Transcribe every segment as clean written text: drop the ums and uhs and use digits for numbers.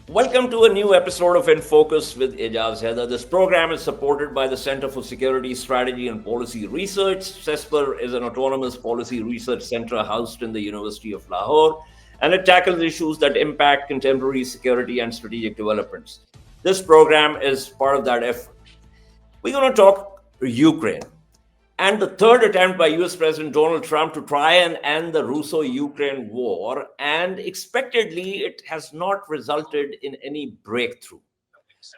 Welcome to a new episode of InFocus with Ejaz Haider. This program is supported by the Center for Security Strategy and Policy Research. CESPR is an autonomous policy research center housed in the University of Lahore, and it tackles issues that impact contemporary security and strategic developments. This program is part of that effort. We're going to talk Ukraine and the third attempt by US President Donald Trump to try and end the Russo-Ukraine war, and expectedly it has not resulted in any breakthrough.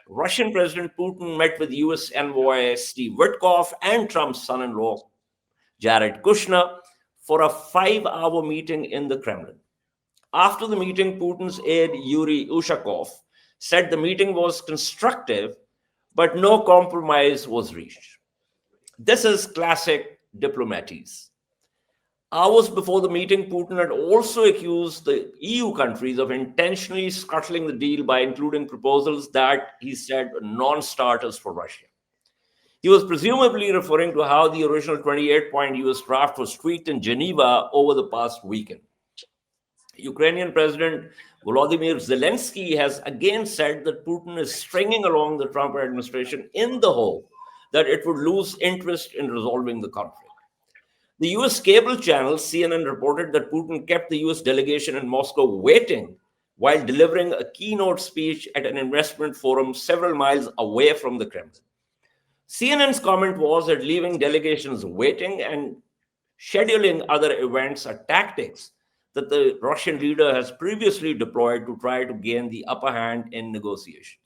Russian President Putin met with US envoy Steve Witkoff and Trump's son-in-law Jared Kushner for a 5-hour meeting in the Kremlin. After the meeting, Putin's aide Yuri Ushakov said the meeting was constructive, but no compromise was reached. This is classic diplomaties. Hours before the meeting, Putin had also accused the EU countries of intentionally scuttling the deal by including proposals that, he said, were non-starters for Russia. He was presumably referring to how the original 28-point US draft was tweaked in Geneva over the past weekend. Ukrainian President Volodymyr Zelensky has again said that Putin is stringing along the Trump administration in the hope that it would lose interest in resolving the conflict. The US cable channel CNN reported that Putin kept the US delegation in Moscow waiting while delivering a keynote speech at an investment forum several miles away from the Kremlin. CNN's comment was that leaving delegations waiting and scheduling other events are tactics that the Russian leader has previously deployed to try to gain the upper hand in negotiations.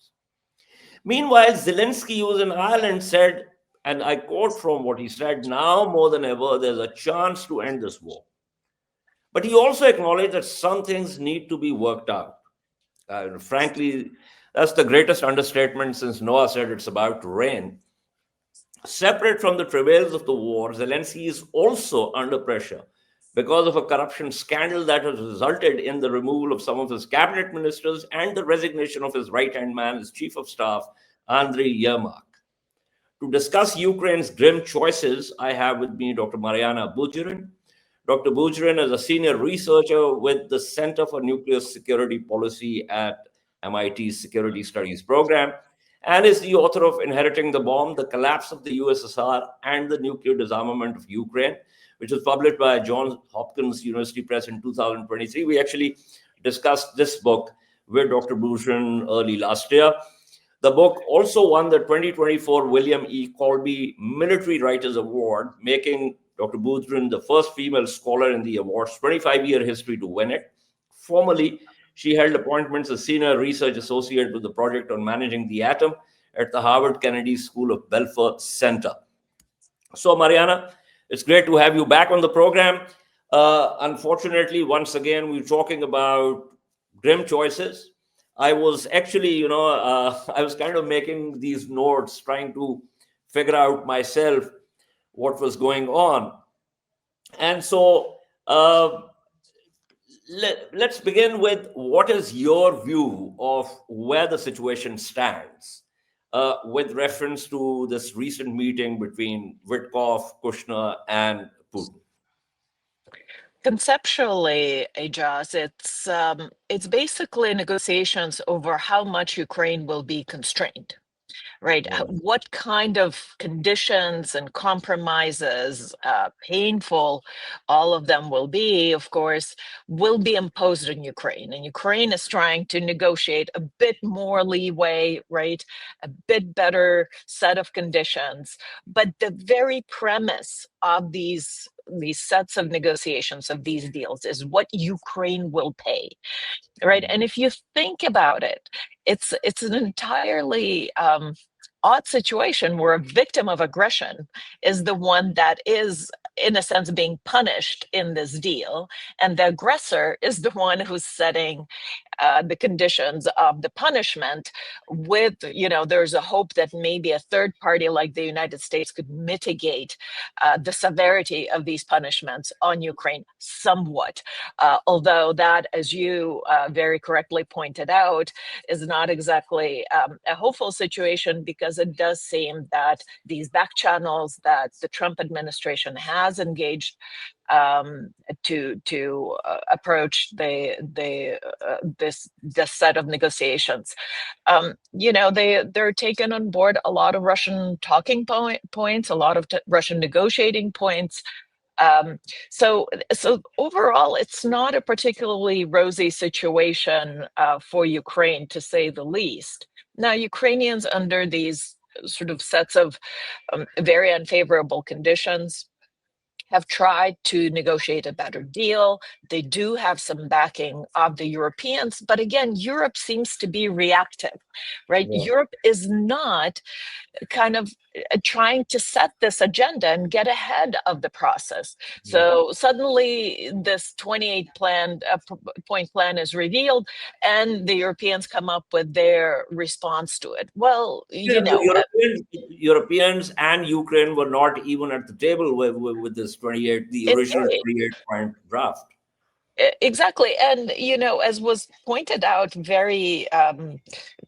Meanwhile, Zelensky, who was in Ireland, said, and I quote from what he said, "Now more than ever, there's a chance to end this war." But he also acknowledged that some things need to be worked out. Frankly, that's the greatest understatement since Noah said it's about to rain. Separate from the travails of the war, Zelensky is also under pressure because of a corruption scandal that has resulted in the removal of some of his cabinet ministers and the resignation of his right-hand man, his chief of staff, Andriy Yermak. To discuss Ukraine's grim choices, I have with me Dr. Mariana Budjeryn. Dr. Budreyn is a senior researcher with the Center for Nuclear Security Policy at MIT's Security Studies program, and is the author of Inheriting the Bomb, The Collapse of the USSR and the Nuclear Disarmament of Ukraine, which was published by Johns Hopkins University Press in 2023. We actually discussed this book with Dr. Budjeryn early last year. The book also won the 2024 William E. Colby Military Writers Award, making Dr. Budjeryn the first female scholar in the award's 25-year history to win it. Formerly, she held appointments as senior research associate with the Project on Managing the Atom at the Harvard Kennedy School of Belfer Center. So, Mariana, it's great to have you back on the program. Unfortunately, once again, we're talking about grim choices. I was actually, I was kind of making these notes, trying to figure out myself what was going on. And so let's begin with what is your view of where the situation stands with reference to this recent meeting between Witkoff, Kushner, and Putin? Conceptually, Ejaz, it's basically negotiations over how much Ukraine will be constrained, right? What kind of conditions and compromises, painful all of them will be, of course, will be imposed on Ukraine. And Ukraine is trying to negotiate a bit more leeway, right? A bit better set of conditions. But the very premise of these sets of negotiations, of these deals, is what Ukraine will pay, right? And if you think about it, it's an entirely odd situation where a victim of aggression is the one that is, in a sense, being punished in this deal, and the aggressor is the one who's setting the conditions of the punishment with, there's a hope that maybe a third party like the United States could mitigate the severity of these punishments on Ukraine somewhat. Although that, as you very correctly pointed out, is not exactly a hopeful situation, because it does seem that these back channels that the Trump administration has engaged to approach this set of negotiations. They're taking on board a lot of Russian talking points, a lot of Russian negotiating points. So overall, it's not a particularly rosy situation for Ukraine, to say the least. Now, Ukrainians, under these sort of sets of very unfavorable conditions, have tried to negotiate a better deal. They do have some backing of the Europeans, but again, Europe seems to be reactive, right? Yeah. Europe is not kind of trying to set this agenda and get ahead of the process. So suddenly this 28 point plan is revealed, and the Europeans come up with their response to it. Well, Europeans and Ukraine were not even at the table with this the original 28-point draft. Exactly. And, as was pointed out very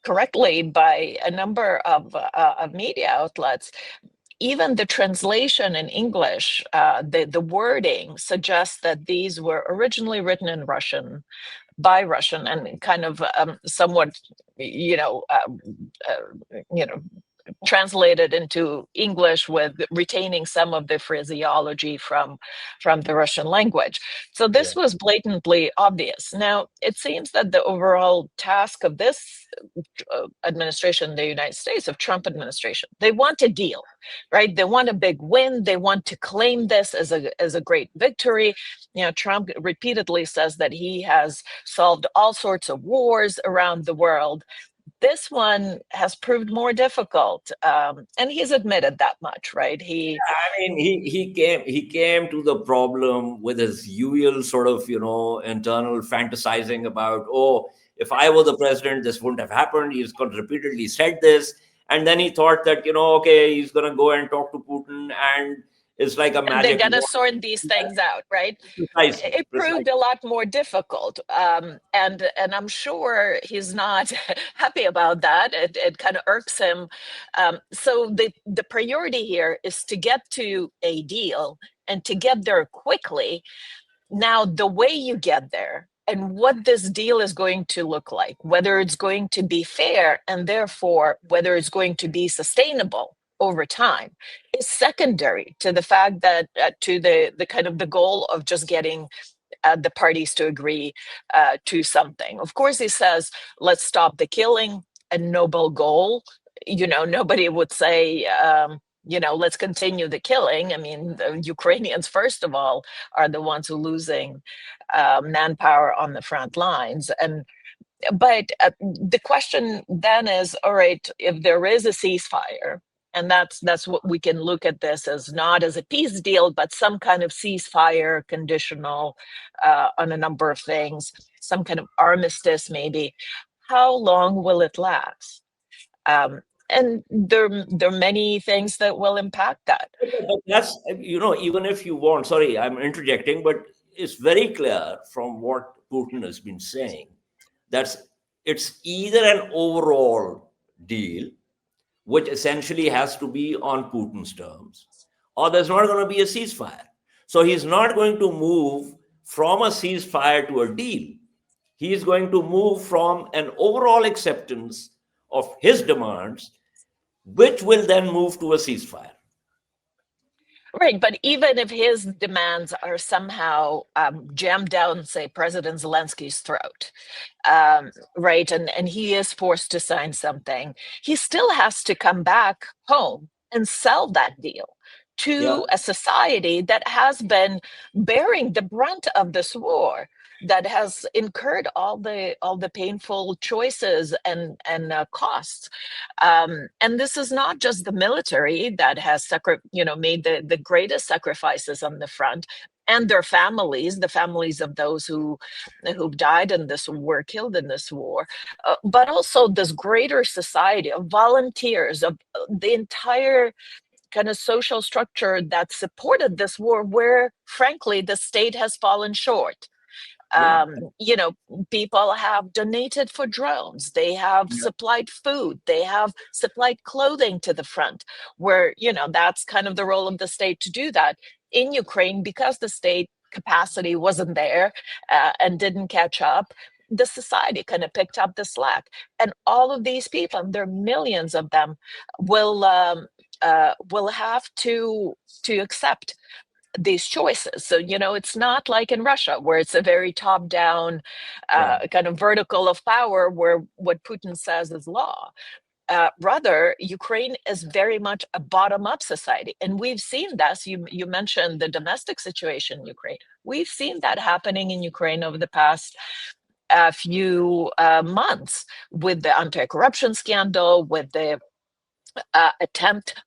correctly by a number of media outlets, even the translation in English, the wording suggests that these were originally written in Russian by Russian and kind of somewhat, translated into English with retaining some of the phraseology from the Russian language. So this was blatantly obvious. Now, it seems that the overall task of this administration in the United States, of Trump administration, they want a deal, right? They want a big win. They want to claim this as a great victory. Trump repeatedly says that he has solved all sorts of wars around the world. This one has proved more difficult, and he's admitted that much, right? He came to the problem with his usual sort of internal fantasizing about, oh, if I were the president, this wouldn't have happened. He's repeatedly said this, and then he thought that okay, he's gonna go and talk to Putin, and it's like a magic. They're gonna sort these things out, right? It proved a lot more difficult, and I'm sure he's not happy about that. It kind of irks him. So the priority here is to get to a deal and to get there quickly. Now, the way you get there and what this deal is going to look like, whether it's going to be fair and therefore whether it's going to be sustainable over time, is secondary to the fact that to the kind of the goal of just getting the parties to agree to something. Of course, he says, let's stop the killing, a noble goal. Nobody would say, let's continue the killing. I mean, the Ukrainians, first of all, are the ones who are losing manpower on the front lines. But the question then is, all right, if there is a ceasefire, and that's what we can look at this as, not as a peace deal, but some kind of ceasefire conditional on a number of things, some kind of armistice maybe. How long will it last? And there are many things that will impact that. But that's, even if you want, sorry, I'm interjecting, but it's very clear from what Putin has been saying that it's either an overall deal, which essentially has to be on Putin's terms, or there's not going to be a ceasefire. So he's not going to move from a ceasefire to a deal. He's going to move from an overall acceptance of his demands, which will then move to a ceasefire. Right, but even if his demands are somehow jammed down, say, President Zelensky's throat, right, and he is forced to sign something, he still has to come back home and sell that deal to a society that has been bearing the brunt of this war, that has incurred all the painful choices and costs. And this is not just the military that has made the greatest sacrifices on the front, and their families, the families of those who died in this war, killed in this war, but also this greater society of volunteers, of the entire kind of social structure that supported this war, where frankly the state has fallen short. People have donated for drones, they have supplied food, they have supplied clothing to the front, where that's kind of the role of the state to do that. in Ukraine, because the state capacity wasn't there and didn't catch up, the society kind of picked up the slack. And all of these people, and there are millions of them, will have to accept these choices. So, it's not like in Russia, where it's a very top-down kind of vertical of power, where what Putin says is law. Rather, Ukraine is very much a bottom-up society. And we've seen this. You mentioned the domestic situation in Ukraine. We've seen that happening in Ukraine over the past few months, with the anti-corruption scandal, with the attempt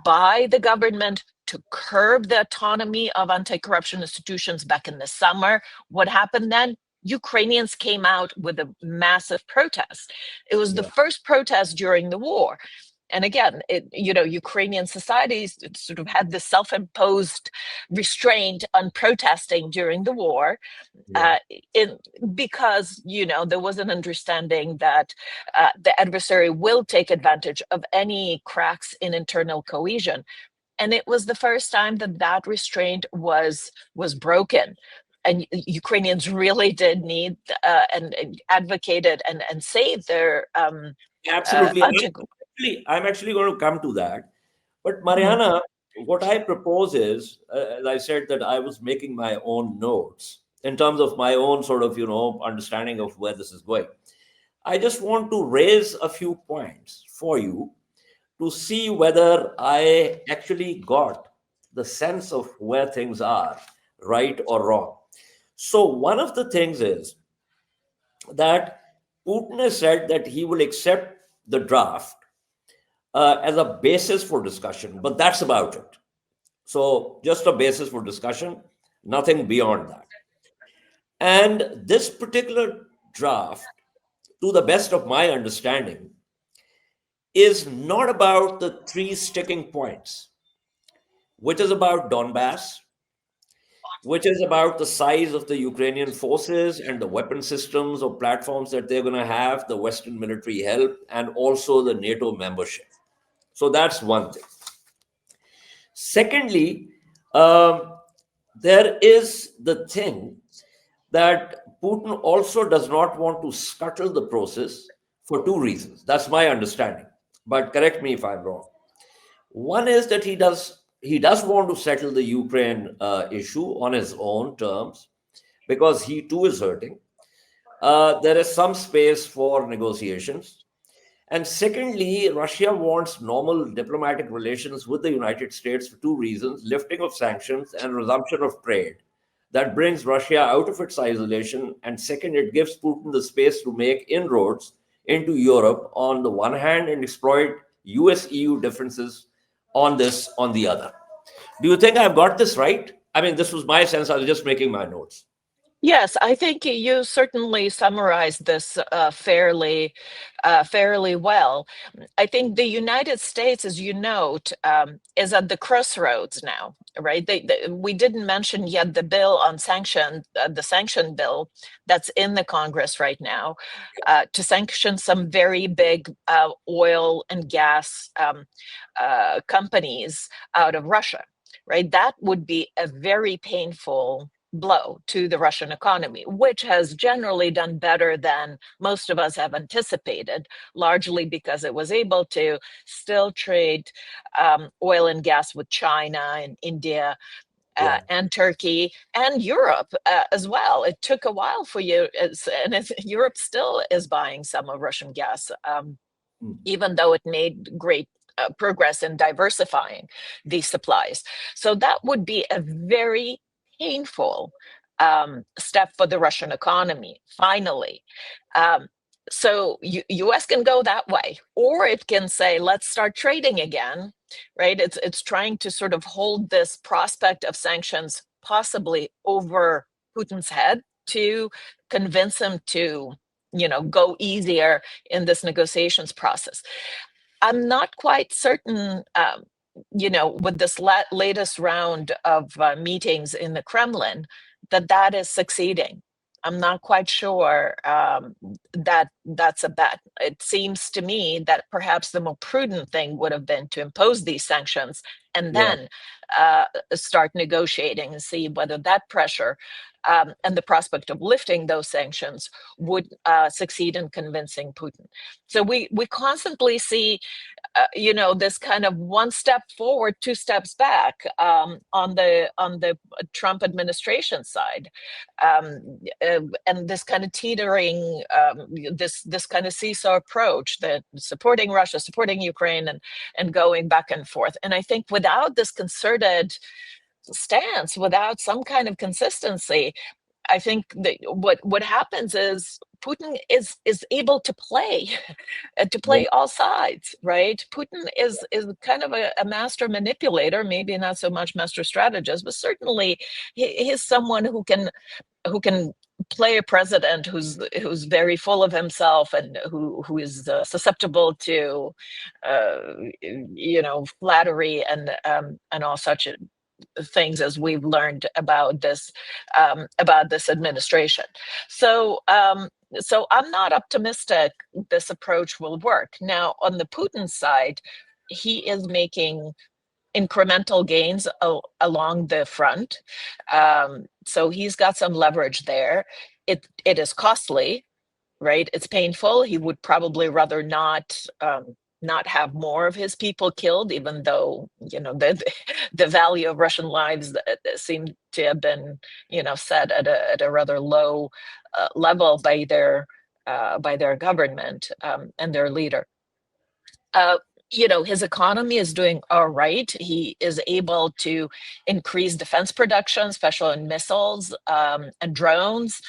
by the government to curb the autonomy of anti-corruption institutions back in the summer. What happened then? Ukrainians came out with a massive protest. It was the first protest during the war. And again, Ukrainian societies sort of had this self-imposed restraint on protesting during the war, because there was an understanding that the adversary will take advantage of any cracks in internal cohesion. And it was the first time that restraint was broken. And Ukrainians really did need and advocated and saved their absolutely. I'm actually going to come to that. But Mariana, what I propose is, as I said, that I was making my own notes in terms of my own sort of, understanding of where this is going. I just want to raise a few points for you to see whether I actually got the sense of where things are, right or wrong. So one of the things is that Putin has said that he will accept the draft as a basis for discussion, but that's about it. So just a basis for discussion, nothing beyond that. And this particular draft, to the best of my understanding, is not about the three sticking points, which is about Donbass, which is about the size of the Ukrainian forces and the weapon systems or platforms that they're going to have, the Western military help, and also the NATO membership. So that's one thing. Secondly, there is the thing that Putin also does not want to scuttle the process for two reasons. That's my understanding, but correct me if I'm wrong. One is that he does want to settle the Ukraine issue on his own terms, because he too is hurting. There is some space for negotiations. And secondly, Russia wants normal diplomatic relations with the United States for two reasons: lifting of sanctions and resumption of trade. That brings Russia out of its isolation. And second, it gives Putin the space to make inroads into Europe on the one hand and exploit US-EU differences on this on the other. Do you think I've got this right? I mean, this was my sense. I was just making my notes. Yes, I think you certainly summarized this fairly well. I think the United States, as you note, is at the crossroads now, right? We didn't mention yet the bill on the sanction bill that's in the Congress right now, to sanction some very big oil and gas companies out of Russia, right? That would be a very painful blow to the Russian economy, which has generally done better than most of us have anticipated, largely because it was able to still trade oil and gas with China and India and Turkey and Europe as well. It took a while for you, and Europe still is buying some of Russian gas, even though it made great progress in diversifying these supplies. So that would be a very painful step for the Russian economy, finally. So U.S. can go that way, or it can say, let's start trading again, right? It's trying to sort of hold this prospect of sanctions possibly over Putin's head to convince him to, go easier in this negotiations process. I'm not quite certain, with this latest round of meetings in the Kremlin, that is succeeding. I'm not quite sure that that's a bet. It seems to me that perhaps the more prudent thing would have been to impose these sanctions and Yeah. then start negotiating and see whether that pressure and the prospect of lifting those sanctions would succeed in convincing Putin. So we constantly see this kind of one step forward, two steps back on the Trump administration side, and this kind of teetering, this kind of seesaw approach, that supporting Russia, supporting Ukraine, and going back and forth. And I think without this concerted stance, without some kind of consistency, I think that what happens is Putin is able to play to Yeah. play all sides, right? Putin is kind of a master manipulator, maybe not so much master strategist, but certainly he's someone who can play a president who's very full of himself and who is susceptible to flattery and all such things, as we've learned about this administration. So I'm not optimistic this approach will work. Now, on the Putin side, he is making incremental gains along the front. So he's got some leverage there. It is costly, right? It's painful. He would probably rather not have more of his people killed, even though the value of Russian lives seem to have been set at a rather low level by their government and their leader. His economy is doing all right. He is able to increase defense production, especially in missiles and drones,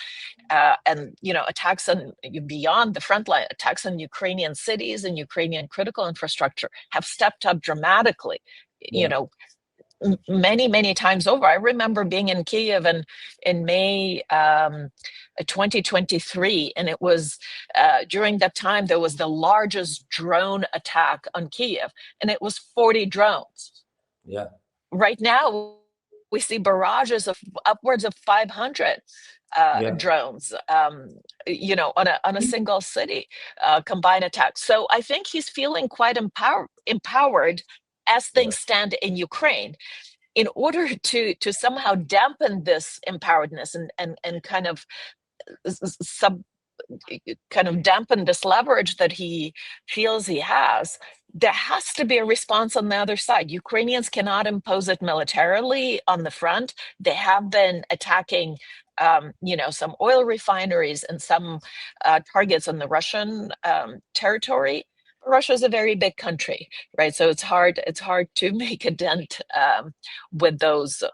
and attacks on beyond the front line. Attacks on Ukrainian cities and Ukrainian critical infrastructure have stepped up dramatically. Yeah. Many times over. I remember being in Kiev in May 2023, and it was during that time there was the largest drone attack on Kiev, and it was 40 drones. Yeah. Right now, we see barrages of upwards of 500 drones, on a single city, combined attack. So I think he's feeling quite empowered as things stand in Ukraine. In order to somehow dampen this empoweredness and kind of dampen this leverage that he feels he has, there has to be a response on the other side. Ukrainians cannot impose it militarily on the front. They have been attacking some oil refineries and some targets on the Russian territory. Russia is a very big country, right? So it's hard to make a dent with those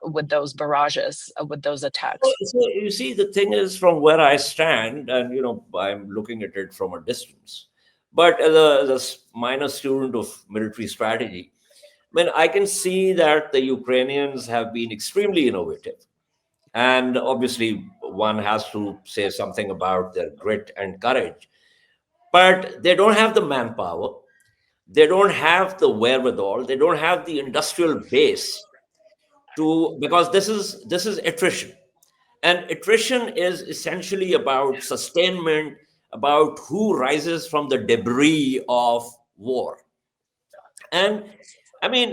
barrages, with those attacks. So you see, the thing is, from where I stand, and I'm looking at it from a distance, but as a minor student of military strategy, I can see that the Ukrainians have been extremely innovative. And obviously, one has to say something about their grit and courage. But they don't have the manpower. They don't have the wherewithal. They don't have the industrial base because this is attrition. And attrition is essentially about sustainment, about who rises from the debris of war. And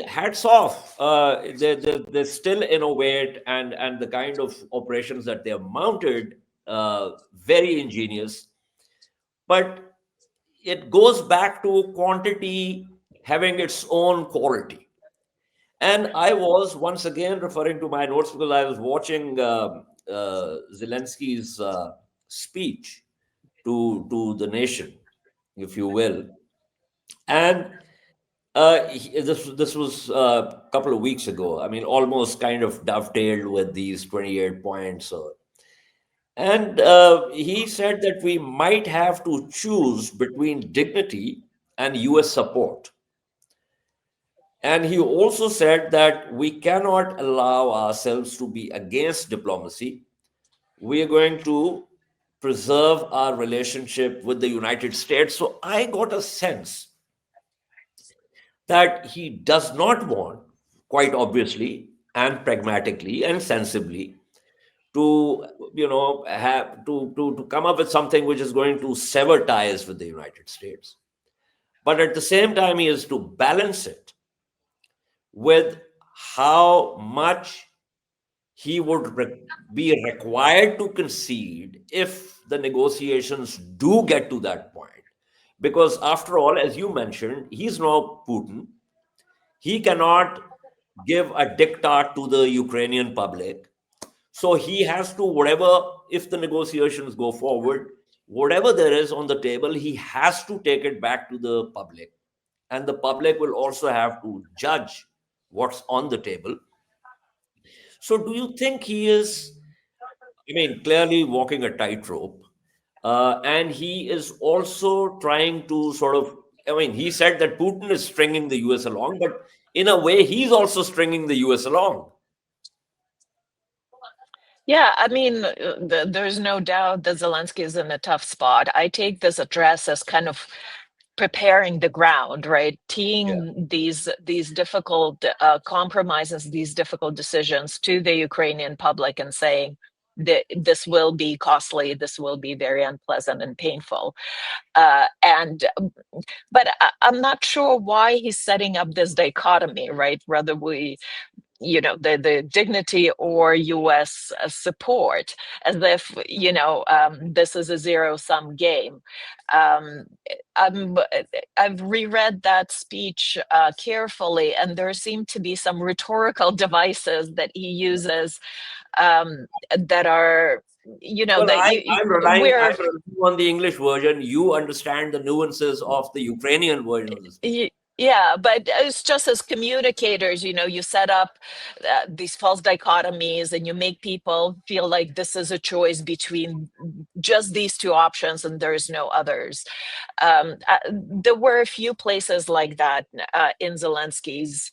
hats off. They still innovate, and the kind of operations that they've mounted, very ingenious. But it goes back to quantity having its own quality. And I was once again referring to my notes because I was watching Zelensky's speech to the nation, if you will. And this was a couple of weeks ago. Almost kind of dovetailed with these 28 points. And he said that we might have to choose between dignity and US support. And he also said that we cannot allow ourselves to be against diplomacy. We are going to preserve our relationship with the United States. So I got a sense that he does not want, quite obviously and pragmatically and sensibly, to, have to come up with something which is going to sever ties with the United States. But at the same time, he has to balance it with how much he would be required to concede if the negotiations do get to that point. Because after all, as you mentioned, he's no Putin. He cannot give a diktat to the Ukrainian public. So he has to, if the negotiations go forward, whatever there is on the table, he has to take it back to the public. And the public will also have to judge what's on the table. So do you think he is, clearly walking a tightrope? And he is also trying to he said that Putin is stringing the US along, but in a way, he's also stringing the US along. Yeah, there's no doubt that Zelensky is in a tough spot. I take this address as kind of preparing the ground, right? Teeing these difficult compromises, these difficult decisions to the Ukrainian public and saying that this will be costly, this will be very unpleasant and painful. But I'm not sure why he's setting up this dichotomy, right? Whether the dignity or U.S. support, as if this is a zero-sum game. I've reread that speech carefully, and there seem to be some rhetorical devices that he uses that are, I'm relying on the English version. You understand the nuances of the Ukrainian version of this. Yeah, but it's just as communicators, you set up these false dichotomies and you make people feel like this is a choice between just these two options and there's no others. There were a few places like that in Zelensky's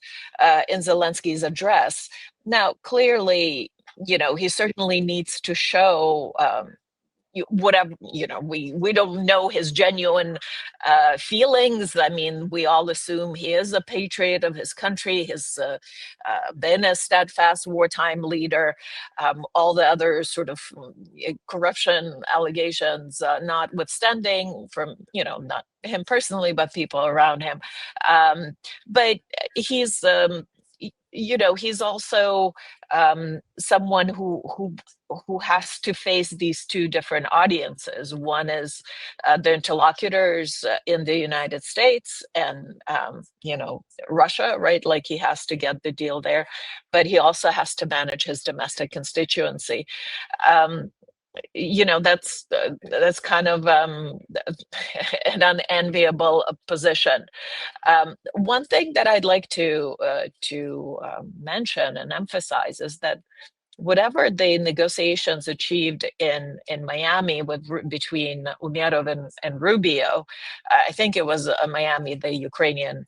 address. Now, clearly, he certainly needs to show whatever, we don't know his genuine feelings. We all assume he is a patriot of his country. He's been a steadfast wartime leader. All the other sort of corruption allegations notwithstanding, from not him personally but people around him, but he's he's also someone who has to face these two different audiences. One is the interlocutors in the United States and Russia, right? Like, he has to get the deal there, but he also has to manage his domestic constituency. That's kind of an unenviable position. One thing that I'd like to mention and emphasize is that whatever the negotiations achieved in Miami between Umerov and Rubio, I think it was Miami, the Ukrainian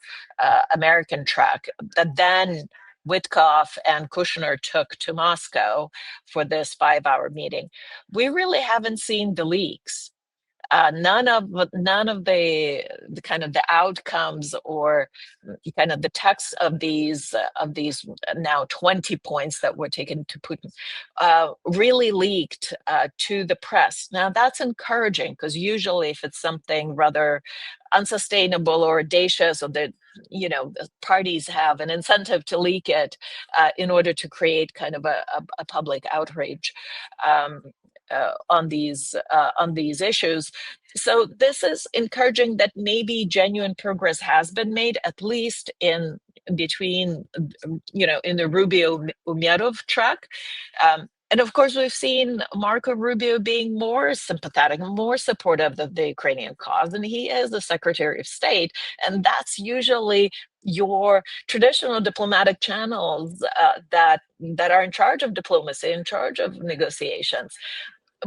American track, that then Witkoff and Kushner took to Moscow for this 5-hour meeting. We really haven't seen the leaks. None of the kind of the outcomes or kind of the text of these now 20 points that were taken to Putin really leaked to the press. Now, that's encouraging, because usually if it's something rather unsustainable or audacious, or that the parties have an incentive to leak it in order to create kind of a public outrage on these issues. So this is encouraging that maybe genuine progress has been made, at least in between, in the Rubio-Umerov track. And of course, we've seen Marco Rubio being more sympathetic, more supportive of the Ukrainian cause, and he is the Secretary of State. And that's usually your traditional diplomatic channels that are in charge of diplomacy, in charge of negotiations.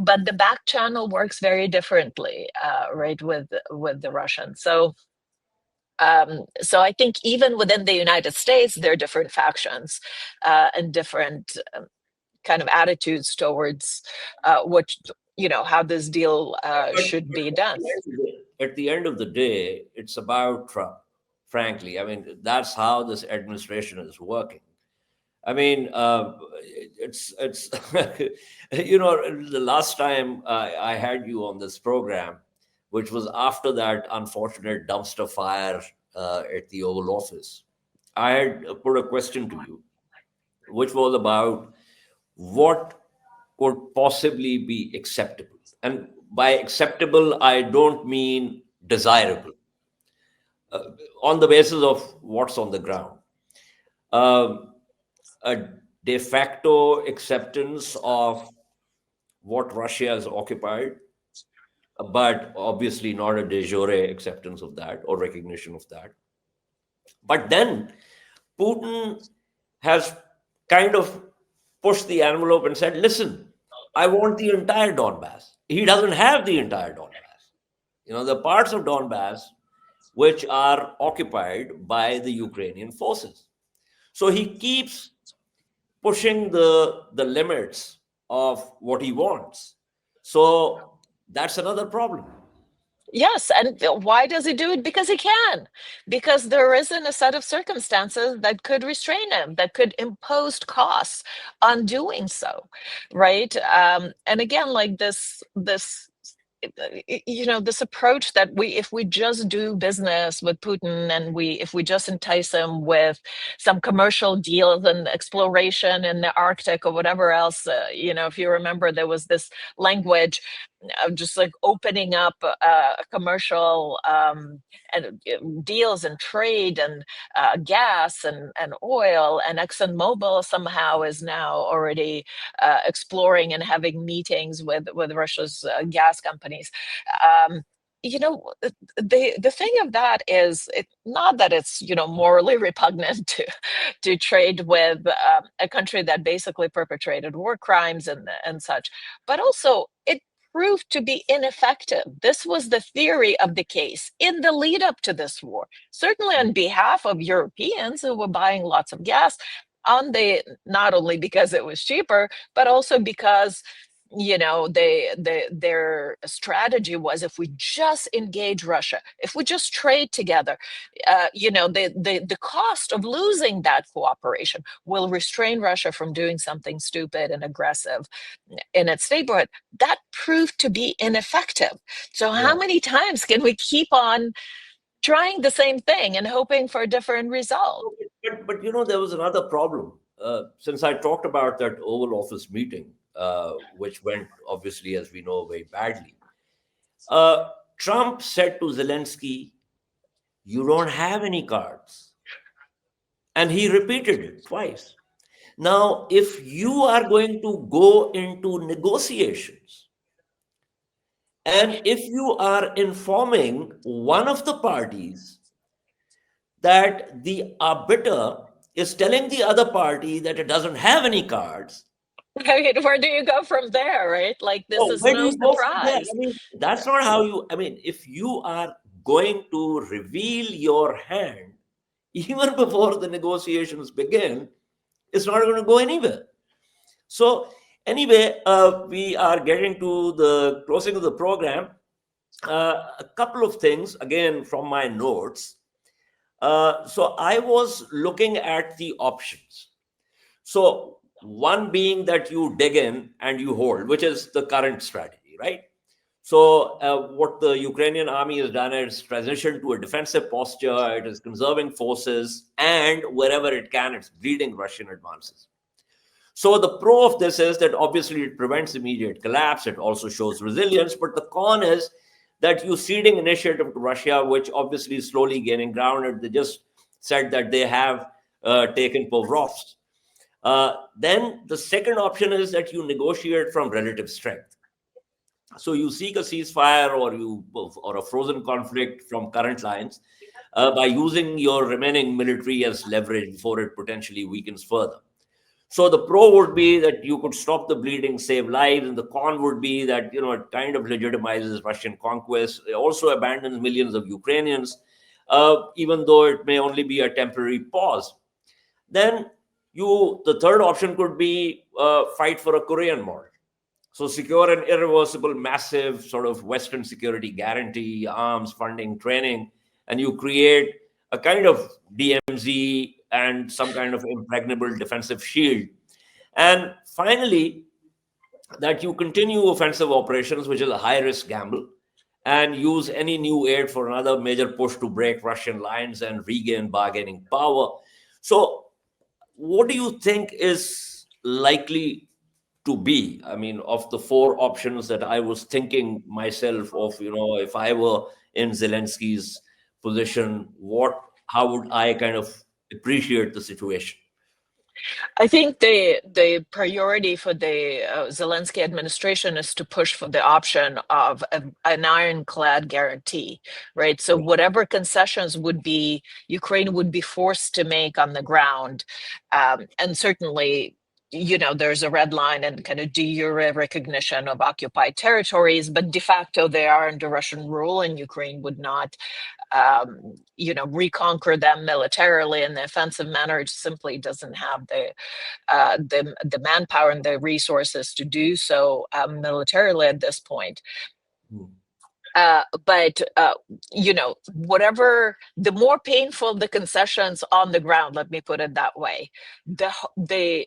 But the back channel works very differently, right, with the Russians. So I think even within the United States, there are different factions and different kind of attitudes towards how this deal should be done. At the end of the day, it's about Trump, frankly. That's how this administration is working. I mean, it's the last time I had you on this program, which was after that unfortunate dumpster fire at the Oval Office, I had put a question to you, which was about what could possibly be acceptable. And by acceptable, I don't mean desirable, on the basis of what's on the ground. A de facto acceptance of what Russia has occupied, but obviously not a de jure acceptance of that or recognition of that. But then Putin has kind of pushed the envelope and said, listen, I want the entire Donbass. He doesn't have the entire Donbass. The parts of Donbass which are occupied by the Ukrainian forces. So he keeps pushing the limits of what he wants. So that's another problem. Yes, and why does he do it? Because he can. Because there isn't a set of circumstances that could restrain him, that could impose costs on doing so, right? And again, like this approach that if we just do business with Putin and if we just entice him with some commercial deals and exploration in the Arctic or whatever else, if you remember, there was this language of just like opening up commercial and deals and trade and gas and oil, and ExxonMobil somehow is now already exploring and having meetings with Russia's gas companies. The thing of that is not that it's morally repugnant to trade with a country that basically perpetrated war crimes and such, but also it proved to be ineffective. This was the theory of the case in the lead up to this war, certainly on behalf of Europeans who were buying lots of gas not only because it was cheaper, but also because their strategy was, if we just engage Russia, if we just trade together, the cost of losing that cooperation will restrain Russia from doing something stupid and aggressive in its neighborhood. That proved to be ineffective. So how many times can we keep on trying the same thing and hoping for a different result? But there was another problem. Since I talked about that Oval Office meeting, which went, obviously, as we know, very badly. Trump said to Zelensky, you don't have any cards. And he repeated it twice. Now, if you are going to go into negotiations, and if you are informing one of the parties that the arbiter is telling the other party that it doesn't have any cards, where do you go from there, right? Like, this is no surprise. That's not how if you are going to reveal your hand, even before the negotiations begin, it's not going to go anywhere. So anyway, we are getting to the closing of the program. A couple of things, again, from my notes. So I was looking at the options. So one being that you dig in and you hold, which is the current strategy, right? So what the Ukrainian army has done is transition to a defensive posture. It is conserving forces, and wherever it can, it's bleeding Russian advances. So the pro of this is that obviously it prevents immediate collapse. It also shows resilience. But the con is that you ceding initiative to Russia, which obviously is slowly gaining ground. They just said that they have taken Povrovsk. Then the second option is that you negotiate from relative strength. So you seek a ceasefire or a frozen conflict from current lines by using your remaining military as leverage before it potentially weakens further. So the pro would be that you could stop the bleeding, save lives, and the con would be that it kind of legitimizes Russian conquest. It also abandons millions of Ukrainians, even though it may only be a temporary pause. Then the third option could be fight for a Korean model. So secure an irreversible, massive sort of Western security guarantee, arms, funding, training, and you create a kind of DMZ and some kind of impregnable defensive shield. And finally, that you continue offensive operations, which is a high-risk gamble, and use any new aid for another major push to break Russian lines and regain bargaining power. So what do you think is likely to be? I mean, of the four options that I was thinking myself of, if I were in Zelensky's position, how would I kind of appreciate the situation? I think the priority for the Zelensky administration is to push for the option of an ironclad guarantee, right? So whatever concessions Ukraine would be forced to make on the ground, and certainly, there's a red line and kind of de jure recognition of occupied territories, but de facto they are under Russian rule, and Ukraine would not reconquer them militarily in the offensive manner. It simply doesn't have the manpower and the resources to do so militarily at this point. But whatever, the more painful the concessions on the ground, let me put it that way, the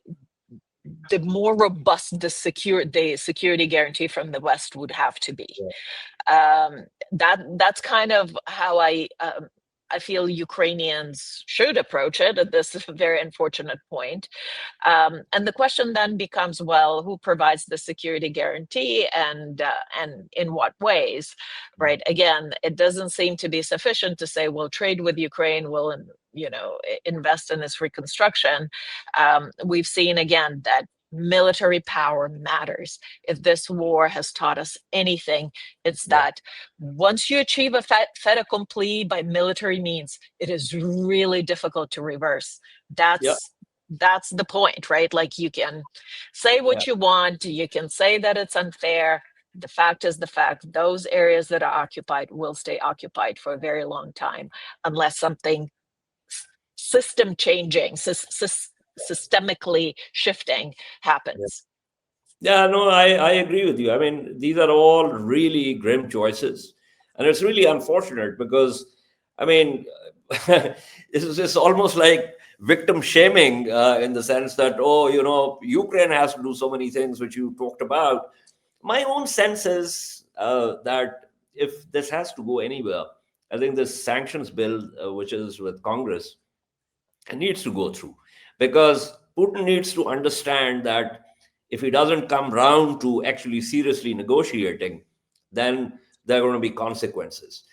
more robust the security guarantee from the West would have to be. That's kind of how I feel Ukrainians should approach it at this very unfortunate point. And the question then becomes, well, who provides the security guarantee and in what ways, right? Again, it doesn't seem to be sufficient to say, we'll trade with Ukraine, we'll invest in its reconstruction. We've seen again that military power matters. If this war has taught us anything, it's that once you achieve a fait accompli by military means, it is really difficult to reverse. That's the point, right? Like, you can say what you want, you can say that it's unfair. The fact is the fact. Those areas that are occupied will stay occupied for a very long time unless something system changing, systemically shifting happens. I agree with you. I mean, these are all really grim choices, and it's really unfortunate because, I mean, it's almost like victim shaming in the sense that, Ukraine has to do so many things which you talked about. My own sense is that if this has to go anywhere, I think this sanctions bill, which is with Congress, needs to go through, because Putin needs to understand that if he doesn't come round to actually seriously negotiating, then there are going to be consequences.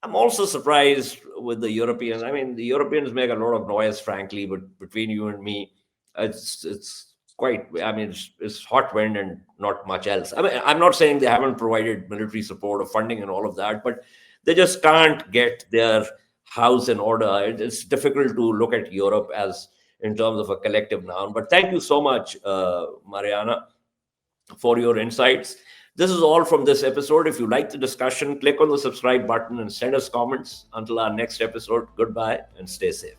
I'm also surprised with the Europeans. I mean, the Europeans make a lot of noise, frankly, but between you and me, it's quite, I mean, it's hot wind and not much else. I mean, I'm not saying they haven't provided military support or funding and all of that, but they just can't get their house in order. It's difficult to look at Europe as in terms of a collective noun. But thank you so much, Mariana, for your insights. This is all from this episode. If you like the discussion, click on the subscribe button and send us comments. Until our next episode, goodbye and stay safe.